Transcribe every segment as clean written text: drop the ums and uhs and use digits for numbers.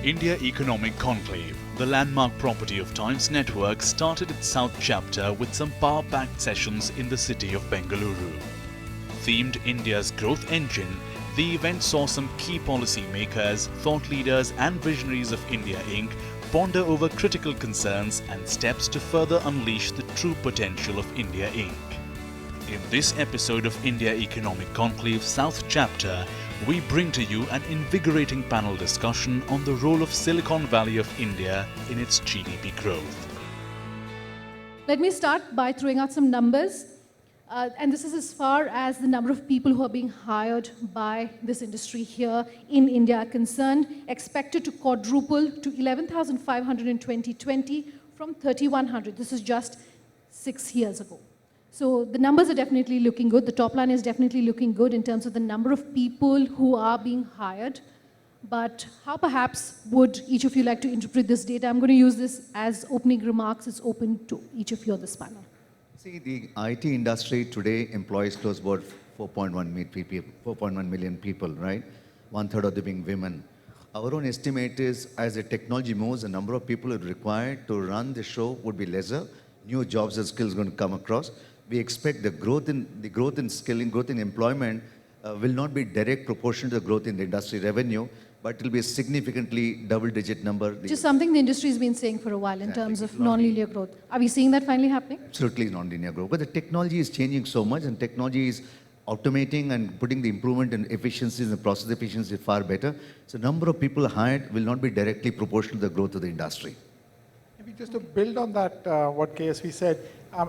India Economic Conclave, the landmark property of Times Network, started its South chapter with some power-packed sessions in the city of Bengaluru. Themed India's growth engine, the event saw some key policy makers, thought leaders and visionaries of India Inc. ponder over critical concerns and steps to further unleash the true potential of India Inc. In this episode of India Economic Conclave South Chapter, we bring to you an invigorating panel discussion on the role of Silicon Valley of India in its GDP growth. Let me start by throwing out some numbers. And this is as far as the number of people who are being hired by this industry here in India are concerned, expected to quadruple to 11,500 in 2020 from 3,100. This is just 6 years ago. So the numbers are definitely looking good. The top line is definitely looking good in terms of the number of people who are being hired. But how perhaps would each of you like to interpret this data? I'm going to use this as opening remarks. It's open to each of you on this panel. See, the IT industry today employs close about 4.1 million people, right? 1/3 of them being women. Our own estimate is as the technology moves, the number of people required to run the show would be lesser. New jobs and skills going to come across. We expect the growth in skilling, growth in employment will not be direct proportion to the growth in the industry revenue, but it will be a significantly double-digit number. Which is something the industry has been saying for a while in terms of non-linear growth. Are we seeing that finally happening? Absolutely non-linear growth. But the technology is changing so much, and technology is automating and putting the improvement in efficiencies and process efficiency far better. So number of people hired will not be directly proportional to the growth of the industry. Maybe just to build on that, what KSV said,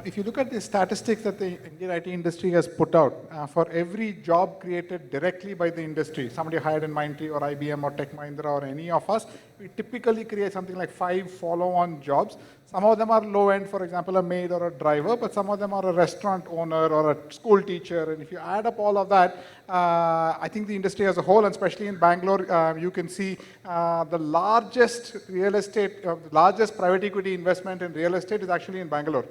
if you look at the statistics that the Indian IT industry has put out, for every job created directly by the industry, somebody hired in Mindtree or IBM or Tech Mahindra or any of us, we typically create something like 5 follow-on jobs. Some of them are low-end, for example, a maid or a driver, but some of them are a restaurant owner or a school teacher. And if you add up all of that, I think the industry as a whole, and especially in Bangalore, you can see the largest real estate, largest private equity investment in real estate is actually in Bangalore.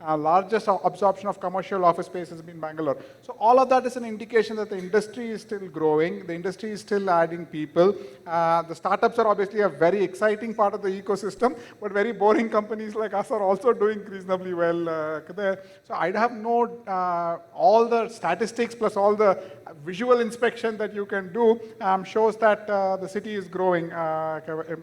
Largest absorption of commercial office space has been Bangalore. So all of that is an indication that the industry is still growing, the industry is still adding people. The startups are obviously a very exciting part of the ecosystem, but very boring companies like us are also doing reasonably well there. So I'd have all the statistics plus all the visual inspection that you can do shows that the city is growing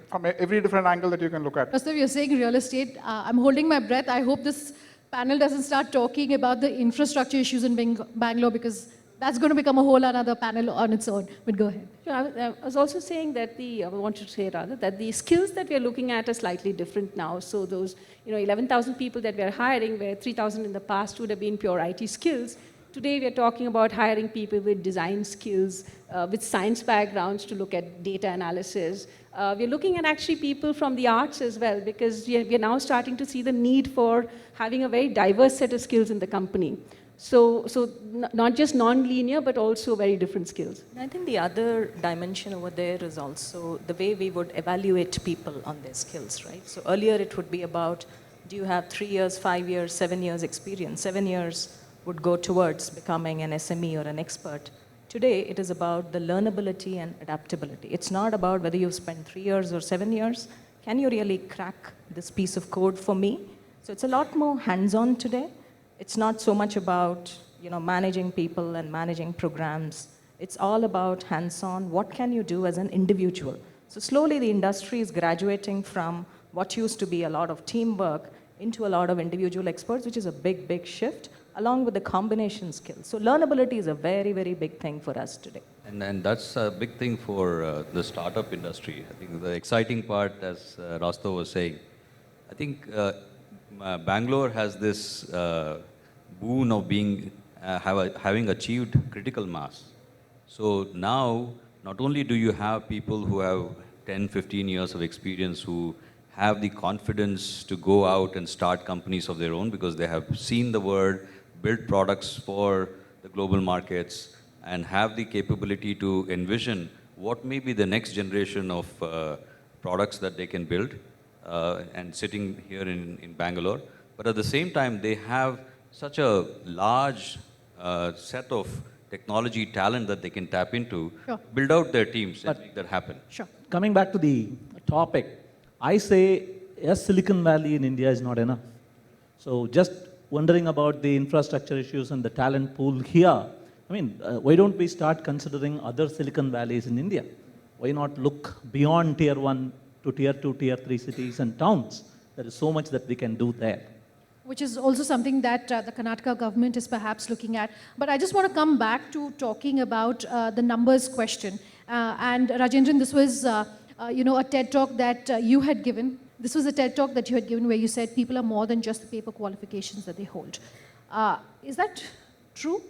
from every different angle that you can look at. Vastav, you're saying real estate. I'm holding my breath. I hope this panel doesn't start talking about the infrastructure issues in Bangalore, because that's going to become a whole another panel on its own. But go ahead. Sure, I was also saying that that the skills that we are looking at are slightly different now. So those 11,000 people that we are hiring, where 3,000 in the past would have been pure IT skills. Today we are talking about hiring people with design skills, with science backgrounds to look at data analysis. We're looking at actually people from the arts as well, because we are now starting to see the need for having a very diverse set of skills in the company. So not just non-linear, but also very different skills. I think the other dimension over there is also the way we would evaluate people on their skills, right? So earlier it would be about, do you have 3 years, 5 years, 7 years experience? 7 years would go towards becoming an SME or an expert. Today, it is about the learnability and adaptability. It's not about whether you've spent 3 years or 7 years. Can you really crack this piece of code for me? So it's a lot more hands-on today. It's not so much about managing people and managing programs. It's all about hands-on. What can you do as an individual? So slowly, the industry is graduating from what used to be a lot of teamwork into a lot of individual experts, which is a big, big shift, along with the combination skills. So learnability is a very, very big thing for us today. And that's a big thing for the startup industry. I think the exciting part, as Rastov was saying, I think Bangalore has this boon of having achieved critical mass. So now, not only do you have people who have 10, 15 years of experience who have the confidence to go out and start companies of their own because they have seen the world, build products for the global markets, and have the capability to envision what may be the next generation of products that they can build, and sitting here in Bangalore. But at the same time, they have such a large set of technology talent that they can tap into, build out their teams and make that happen. Sure. Coming back to the topic, I say a Silicon Valley in India is not enough. So just wondering about the infrastructure issues and the talent pool here. I mean, why don't we start considering other Silicon Valleys in India? Why not look beyond tier 1 to tier 2, tier 3 cities and towns? There is so much that we can do there. Which is also something that the Karnataka government is perhaps looking at. But I just want to come back to talking about the numbers question. And Rajendran, this was a TED talk that you had given. This was a TED talk that you had given where you said people are more than just the paper qualifications that they hold. Is that true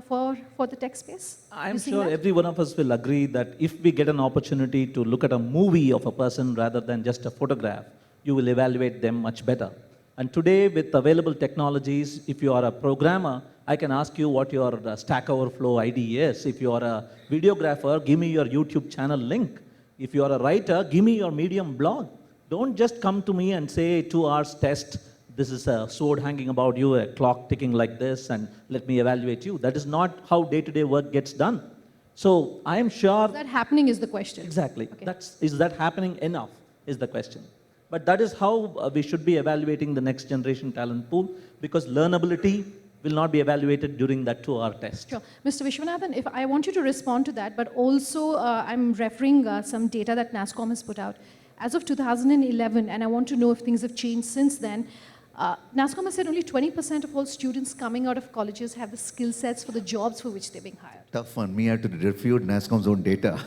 for the tech space? I'm sure every one of us will agree that if we get an opportunity to look at a movie of a person rather than just a photograph, you will evaluate them much better. And today, with available technologies, if you are a programmer, I can ask you what your Stack Overflow ID is. If you are a videographer, give me your YouTube channel link. If you are a writer, give me your Medium blog. Don't just come to me and say 2 hours test, this is a sword hanging about you, a clock ticking like this, and let me evaluate you. That is not how day-to-day work gets done. So I am sure... Is that happening is the question. Exactly. Okay. Is that happening enough is the question. But that is how we should be evaluating the next generation talent pool, because learnability will not be evaluated during that 2-hour test. Sure. Mr. Vishwanathan, if I want you to respond to that, but also I'm referring some data that NASSCOM has put out. As of 2011, and I want to know if things have changed since then, NASSCOM has said only 20% of all students coming out of colleges have the skill sets for the jobs for which they're being hired. Tough one. Me, I have to refute NASSCOM's own data.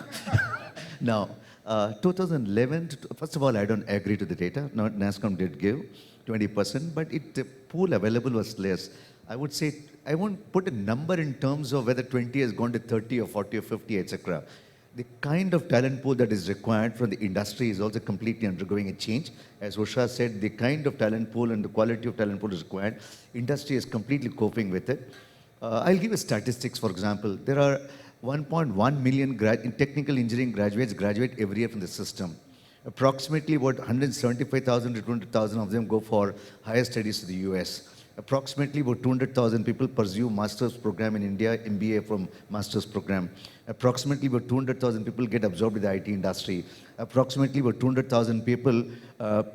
Now, 2011, first of all, I don't agree to the data. Not NASSCOM did give 20%, but the pool available was less. I would say, I won't put a number in terms of whether 20 has gone to 30 or 40 or 50, etc. The kind of talent pool that is required from the industry is also completely undergoing a change. As Usha said, the kind of talent pool and the quality of talent pool is required. Industry is completely coping with it. I'll give you statistics, for example. There are 1.1 million in technical engineering graduates graduate every year from the system. Approximately about 175,000 to 200,000 of them go for higher studies to the US. Approximately about 200,000 people pursue master's program in India, MBA from master's program. Approximately about 200,000 people get absorbed in the IT industry. Approximately about 200,000 people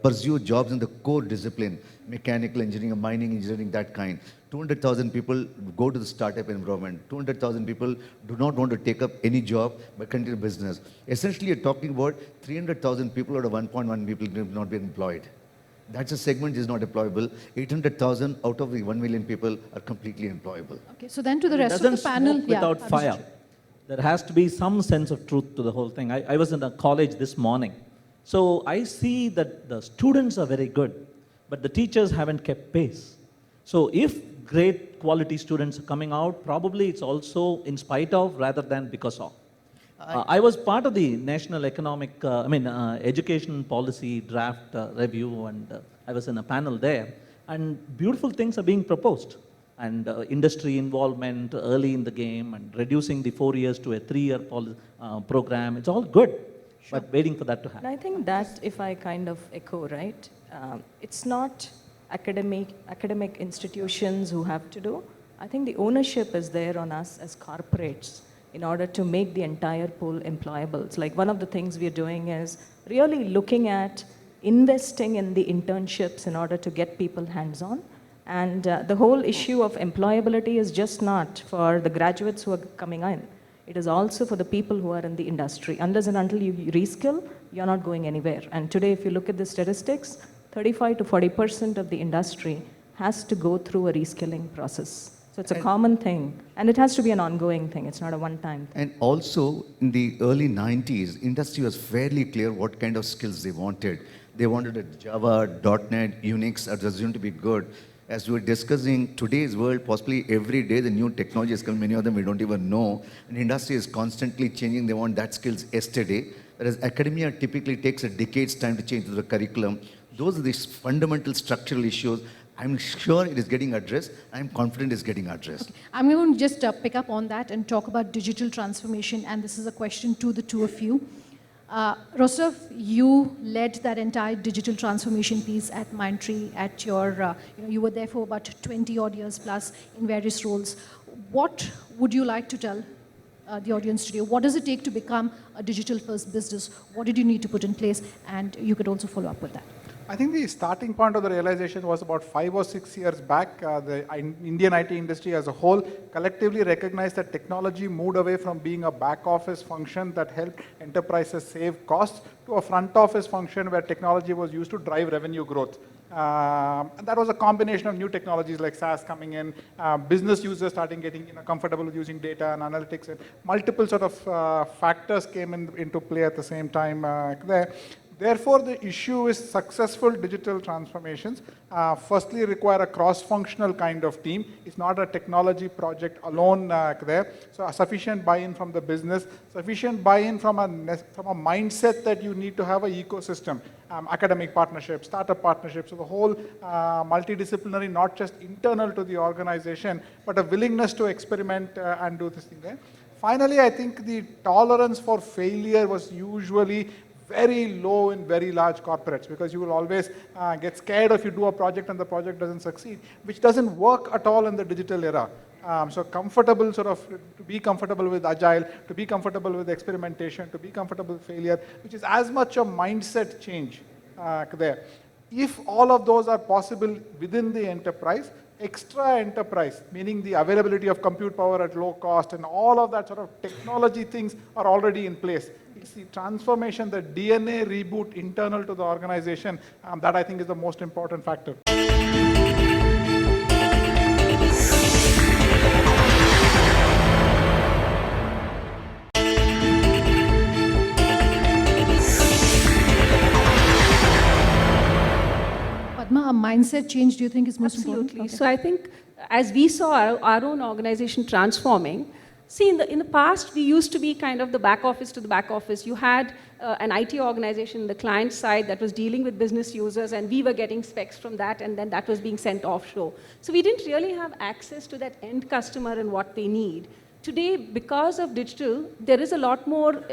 pursue jobs in the core discipline, mechanical engineering, mining engineering, that kind. 200,000 people go to the startup environment. 200,000 people do not want to take up any job but continue business. Essentially, you're talking about 300,000 people out of 1.1 people have not been employed. That's a segment is not employable. 800,000 out of the 1 million people are completely employable. Okay, so then to the rest of the panel. Without fire. There has to be some sense of truth to the whole thing. I was in a college this morning. So I see that the students are very good, but the teachers haven't kept pace. So if great quality students are coming out, probably it's also in spite of rather than because of. I was part of the National Economic, Education Policy Draft Review, and I was in a panel there. And beautiful things are being proposed. And industry involvement early in the game, and reducing the 4 years to a 3-year program. It's all good, but waiting for that to happen. And I think that, if I kind of echo, right, it's not academic institutions who have to do. I think the ownership is there on us as corporates in order to make the entire pool employable. It's like one of the things we're doing is really looking at investing in the internships in order to get people hands-on. And the whole issue of employability is just not for the graduates who are coming in. It is also for the people who are in the industry. Unless and until you reskill, you're not going anywhere. And today, if you look at the statistics, 35 to 40% of the industry has to go through a reskilling process. So it's a common thing, and it has to be an ongoing thing. It's not a one-time thing. And also, in the early 90s, industry was fairly clear what kind of skills they wanted. They wanted a Java, .NET, Unix are assumed to be good. As we were discussing, today's world, possibly every day the new technology is coming, many of them we don't even know. And industry is constantly changing. They want that skills yesterday. Whereas academia typically takes a decade's time to change the curriculum. Those are the fundamental structural issues. I'm sure it is getting addressed. I'm confident it's getting addressed. Okay. I'm going to just pick up on that and talk about digital transformation. And this is a question to the two of you. Rostov, you led that entire digital transformation piece at Mindtree. At your, you were there for about 20 odd years plus in various roles. What would you like to tell the audience today. What does it take to become a digital-first business? What did you need to put in place? And you could also follow up with that. I think the starting point of the realization was about 5 or 6 years back. The Indian IT industry as a whole collectively recognized that technology moved away from being a back office function that helped enterprises save costs to a front office function where technology was used to drive revenue growth. And that was a combination of new technologies like SaaS coming in, business users starting getting comfortable with using data and analytics, and multiple sort of factors came into play at the same time there. Therefore, the issue is successful digital transformations firstly require a cross-functional kind of team. It's not a technology project alone there. So a sufficient buy-in from the business, sufficient buy-in from a mindset that you need to have an ecosystem, academic partnerships, startup partnerships, so the whole multidisciplinary, not just internal to the organization, but a willingness to experiment and do this thing there. Finally, I think the tolerance for failure was usually very low in very large corporates, because you will always get scared if you do a project and the project doesn't succeed, which doesn't work at all in the digital era. So comfortable to be comfortable with agile, to be comfortable with experimentation, to be comfortable with failure, which is as much a mindset change there. If all of those are possible within the enterprise, extra enterprise, meaning the availability of compute power at low cost and all of that sort of technology things are already in place. It's the transformation, the DNA reboot internal to the organization, that I think is the most important factor. Padma, a mindset change, do you think is most important? Absolutely. So I think as we saw our own organization transforming, see, in the past, we used to be kind of the back office to the back office. You had an IT organization, the client side, that was dealing with business users, and we were getting specs from that, and then that was being sent offshore. So we didn't really have access to that end customer and what they need. Today, because of digital, there is a lot more,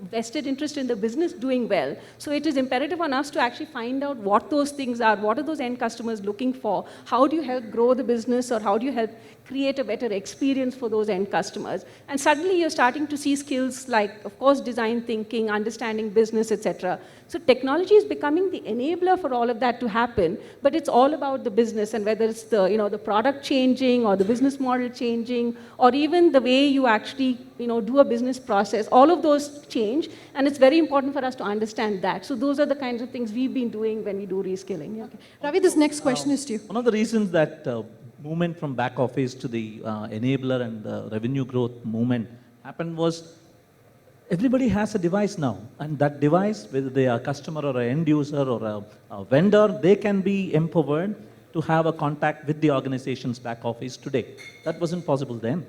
vested interest in the business doing well. So it is imperative on us to actually find out what those things are, what are those end customers looking for, how do you help grow the business, or how do you help create a better experience for those end customers. And suddenly you're starting to see skills like, of course, design thinking, understanding business, etc. So technology is becoming the enabler for all of that to happen, but it's all about the business, and whether it's the product changing or the business model changing, or even the way you actually do a business process, all of those change, and it's very important for us to understand that. So those are the kinds of things we've been doing when we do reskilling. Yeah. Okay. Ravi, this next question is to you. One of the reasons that movement from back office to the enabler and the revenue growth movement happened was everybody has a device now, and that device, whether they are a customer or an end user or a vendor, they can be empowered to have a contact with the organization's back office today. That wasn't possible then.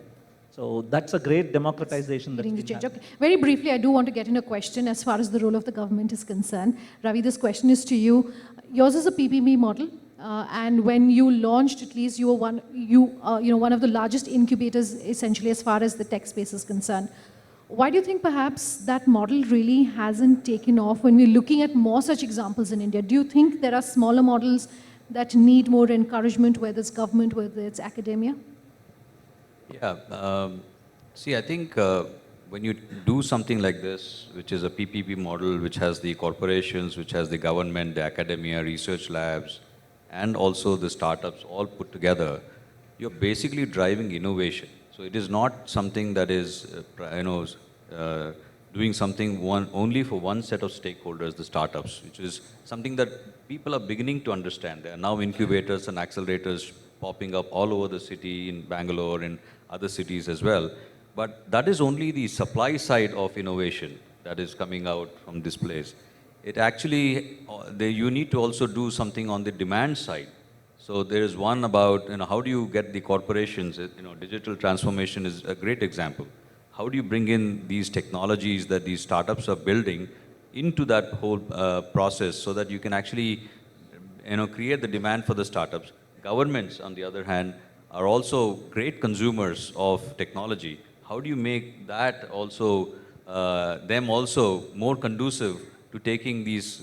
So that's a great democratization. Leading the change. Okay. Very briefly, I do want to get in a question as far as the role of the government is concerned. Ravi, this question is to you. Yours is a PPP model. And when you launched, at least you were one of the largest incubators, essentially, as far as the tech space is concerned. Why do you think perhaps that model really hasn't taken off when we're looking at more such examples in India? Do you think there are smaller models that need more encouragement, whether it's government, whether it's academia? Yeah. See, I think when you do something like this, which is a PPP model, which has the corporations, which has the government, the academia, research labs, and also the startups all put together, you're basically driving innovation. So it is not something that is, doing something only for one set of stakeholders, the startups, which is something that people are beginning to understand. There are now incubators and accelerators popping up all over the city, in Bangalore, in other cities as well. But that is only the supply side of innovation that is coming out from this place. It actually, you need to also do something on the demand side. So there is one about, how do you get the corporations, digital transformation is a great example. How do you bring in these technologies that these startups are building into that whole process so that you can actually, create the demand for the startups. Governments, on the other hand, are also great consumers of technology. How do you make that also, them also more conducive to taking these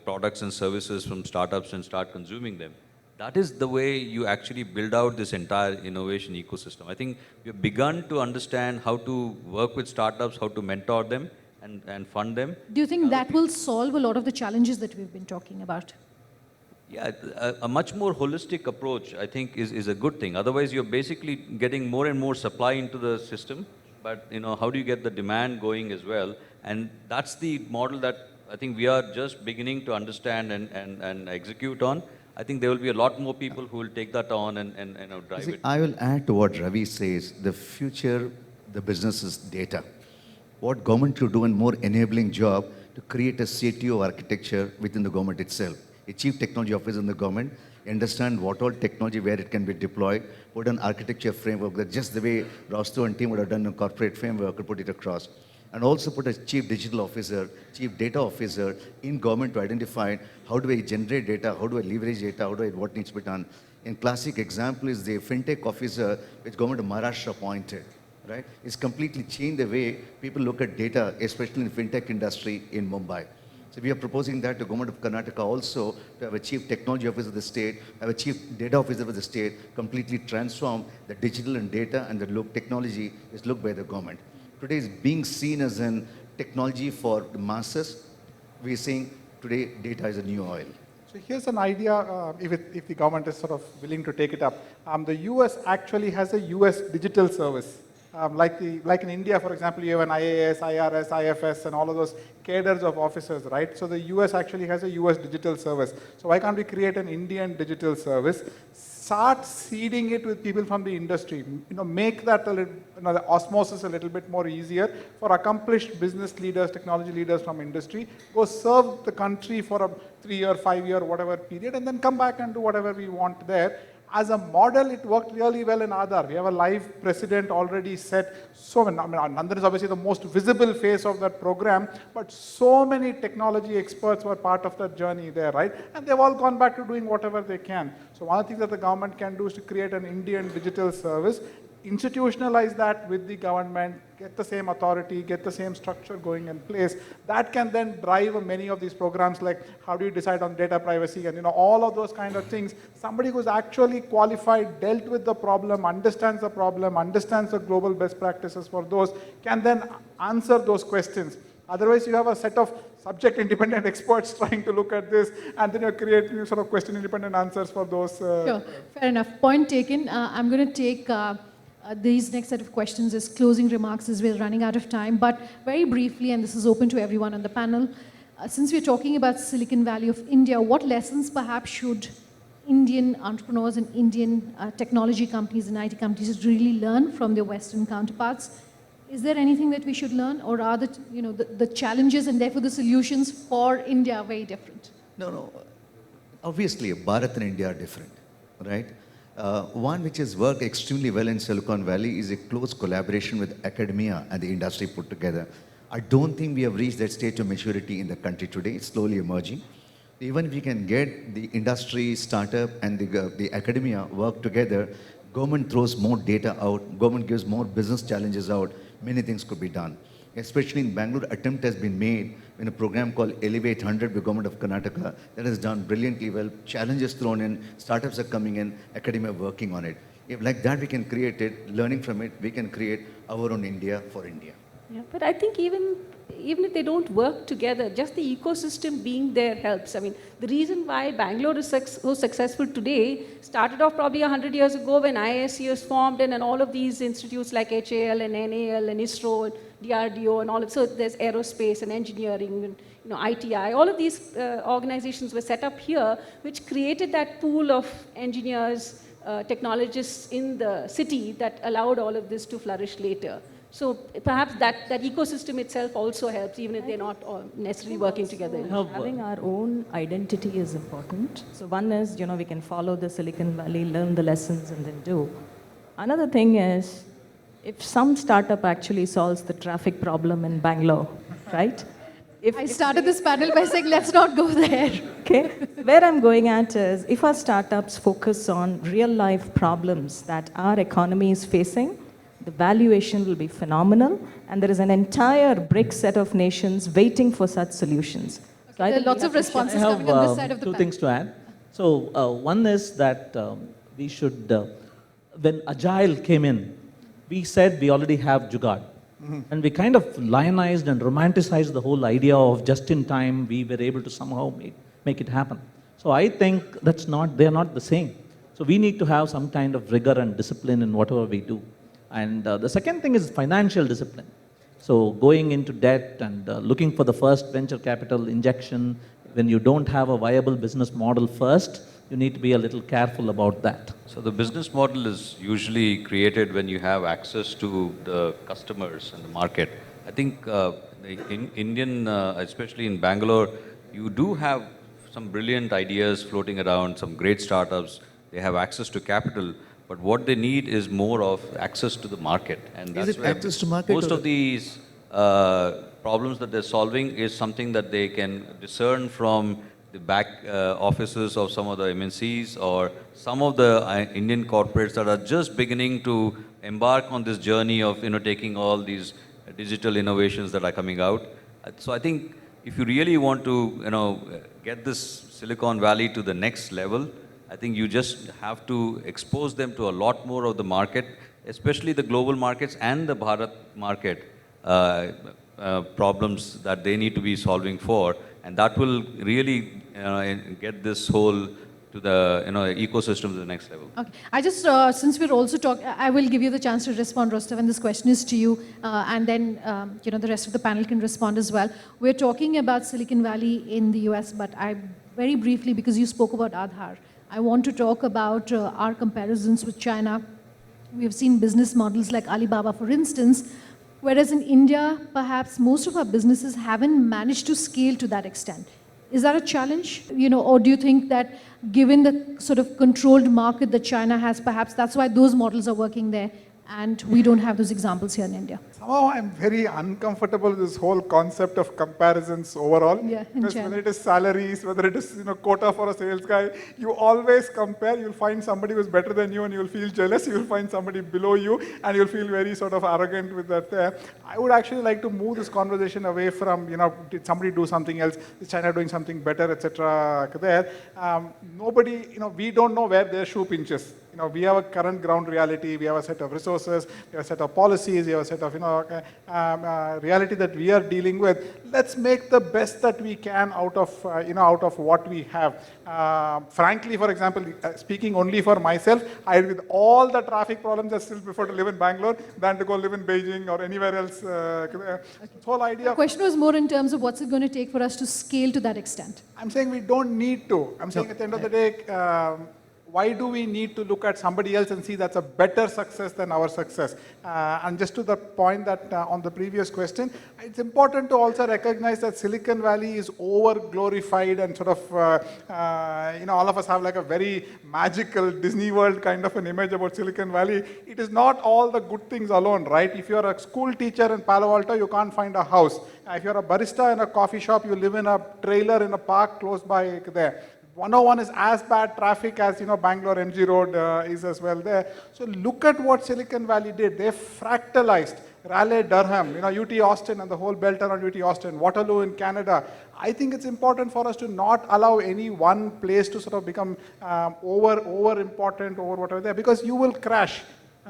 products and services from startups and start consuming them? That is the way you actually build out this entire innovation ecosystem. I think we've begun to understand how to work with startups, how to mentor them and fund them. Do you think that will solve a lot of the challenges that we've been talking about? Yeah, a much more holistic approach, I think, is a good thing. Otherwise, you're basically getting more and more supply into the system, but how do you get the demand going as well? And that's the model that I think we are just beginning to understand and execute on. I think there will be a lot more people who will take that on and drive See, it. I will add to what Ravi says. The future, the business is data. What government will do a more enabling job to create a CTO architecture within the government itself. A chief technology officer in the government, understand what all technology, where it can be deployed, put an architecture framework that just the way Rausto and team would have done a corporate framework to put it across. And also put a chief digital officer, chief data officer in government to identify how do I generate data, how do I leverage data, what needs to be done. In classic example is the fintech officer which government of Maharashtra appointed, right? It's completely changed the way people look at data, especially in the fintech industry in Mumbai. So we are proposing that to government of Karnataka also to have a chief technology officer of the state, have a chief data officer of the state, completely transform the digital and data and the technology is looked by the government. Today is being seen as an technology for the masses. We are saying today data is a new oil. So here's an idea, if the government is sort of willing to take it up. The US actually has a US digital service. Like in India, for example, you have an IAS, IRS, IFS, and all of those cadres of officers, right? So the US actually has a US digital service. So why can't we create an Indian digital service? Start seeding it with people from the industry. Make that the osmosis a little bit more easier for accomplished business leaders, technology leaders from industry. Go serve the country for a 3-year, 5-year, whatever period, and then come back and do whatever we want there. As a model, it worked really well in Aadhaar. We have a live precedent already set. So, Nandan is obviously the most visible face of that program, but so many technology experts were part of that journey there, right? And they've all gone back to doing whatever they can. So one of the things that the government can do is to create an Indian digital service, institutionalize that with the government, get the same authority, get the same structure going in place. That can then drive many of these programs like how do you decide on data privacy and all of those kind of things. Somebody who's actually qualified, dealt with the problem, understands the global best practices for those, can then answer those questions. Otherwise, you have a set of subject-independent experts trying to look at this, and then you create sort of question-independent answers for those. Sure, fair enough. Point taken. I'm going to take these next set of questions as closing remarks as we're running out of time. But very briefly, and this is open to everyone on the panel, since we're talking about Silicon Valley of India, what lessons perhaps should Indian entrepreneurs and Indian technology companies and IT companies really learn from their Western counterparts? Is there anything that we should learn, or are the challenges and therefore the solutions for India very different? No. Obviously, Bharat and India are different, right? One which has worked extremely well in Silicon Valley is a close collaboration with academia and the industry put together. I don't think we have reached that stage of maturity in the country today. It's slowly emerging. Even if we can get the industry, startup, and the academia work together, government throws more data out, government gives more business challenges out, many things could be done. Especially in Bangalore, attempt has been made in a program called Elevate 100 by Government of Karnataka that has done brilliantly well. Challenges thrown in, startups are coming in, academia working on it. If like that we can create it, learning from it, we can create our own India for India. Yeah, but I think even if they don't work together, just the ecosystem being there helps. I mean, the reason why Bangalore is so successful today started off probably 100 years ago when IISc was formed, and all of these institutes like HAL and NAL and ISRO and DRDO and all of, so there's aerospace and engineering and ITI, all of these organizations were set up here, which created that pool of engineers, technologists in the city that allowed all of this to flourish later. So perhaps that ecosystem itself also helps, even if they're not necessarily working together. Having our own identity is important. So one is, we can follow the Silicon Valley, learn the lessons, and then do. Another thing is, if some startup actually solves the traffic problem in Bangalore, right? I started this panel by saying, let's not go there. Okay. Where I'm going at is, if our startups focus on real-life problems that our economy is facing, the valuation will be phenomenal, and there is an entire brick set of nations waiting for such solutions. Okay, there are lots of responses coming on this side of the panel. Two things to add. So one is that we should, when Agile came in, we said we already have Jugaad. And we kind of lionized and romanticized the whole idea of just in time, we were able to somehow make it happen. So I think they're not the same. So we need to have some kind of rigor and discipline in whatever we do. And the second thing is financial discipline. So going into debt and looking for the first venture capital injection, when you don't have a viable business model first, you need to be a little careful about that. So the business model is usually created when you have access to the customers and the market. I think in Indian, especially in Bangalore, you do have some brilliant ideas floating around, some great startups. They have access to capital, but what they need is more of access to the market. And that's Is it where access to market most or- of these problems that they're solving is something that they can discern from the back offices of some of the MNCs or some of the Indian corporates that are just beginning to embark on this journey of taking all these digital innovations that are coming out. So I think if you really want to get this Silicon Valley to the next level, I think you just have to expose them to a lot more of the market, especially the global markets and the Bharat market problems that they need to be solving for. And that will really get this whole to the ecosystem to the next level. Okay. I just, since we're also talking, I will give you the chance to respond, Rostov, and this question is to you, and then the rest of the panel can respond as well. We're talking about Silicon Valley in the US, but I very briefly, because you spoke about Aadhaar, I want to talk about our comparisons with China. We have seen business models like Alibaba, for instance, whereas in India, perhaps most of our businesses haven't managed to scale to that extent. Is that a challenge? Or do you think that given the sort of controlled market that China has, perhaps that's why those models are working there and we don't have those examples here in India? Somehow I'm very uncomfortable with this whole concept of comparisons overall. Yeah, in because China. whether it is salaries, whether it is quota for a sales guy, you always compare. You'll find somebody who's better than you and you'll feel jealous. You'll find somebody below you and you'll feel very sort of arrogant with that there. I would actually like to move this conversation away from, did somebody do something else? Is China doing something better, etc. there. Nobody, we don't know where their shoe pinches. We have a current ground reality, we have a set of resources, we have a set of policies, we have a set of reality that we are dealing with. Let's make the best that we can out of what we have. Frankly, for example, speaking only for myself, with all the traffic problems, I still prefer to live in Bangalore than to go live in Beijing or anywhere else. This whole idea. The question was more in terms of what's it going to take for us to scale to that extent. I'm saying we don't need to. I'm saying at the end of the day, why do we need to look at somebody else and see that's a better success than our success? And just to the point that on the previous question, it's important to also recognize that Silicon Valley is over-glorified and sort of, all of us have like a very magical Disney World kind of an image about Silicon Valley. It is not all the good things alone, right? If you're a school teacher in Palo Alto, you can't find a house. If you're a barista in a coffee shop, you live in a trailer in a park close by there. 101 is as bad traffic as Bangalore MG Road is as well there. So look at what Silicon Valley did. They fractalized Raleigh, Durham, UT Austin and the whole belt around UT Austin, Waterloo in Canada. I think it's important for us to not allow any one place to sort of become over important, over whatever there, because you will crash.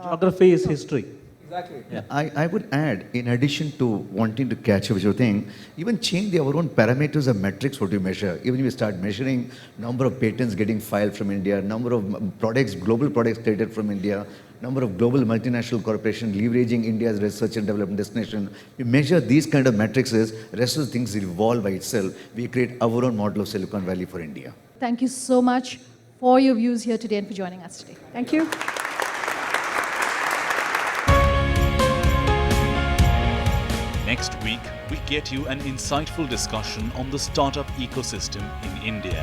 Geography is history. Exactly. Yeah, I would add, in addition to wanting to catch up with your thing, even change our own parameters of metrics what you measure. Even if you start measuring number of patents getting filed from India, number of products, global products created from India, number of global multinational corporations leveraging India's research and development destination. You measure these kind of metrics, rest of the things evolve by itself. We create our own model of Silicon Valley for India. Thank you so much for your views here today and for joining us today. Thank you. Next week, we get you an insightful discussion on the startup ecosystem in India.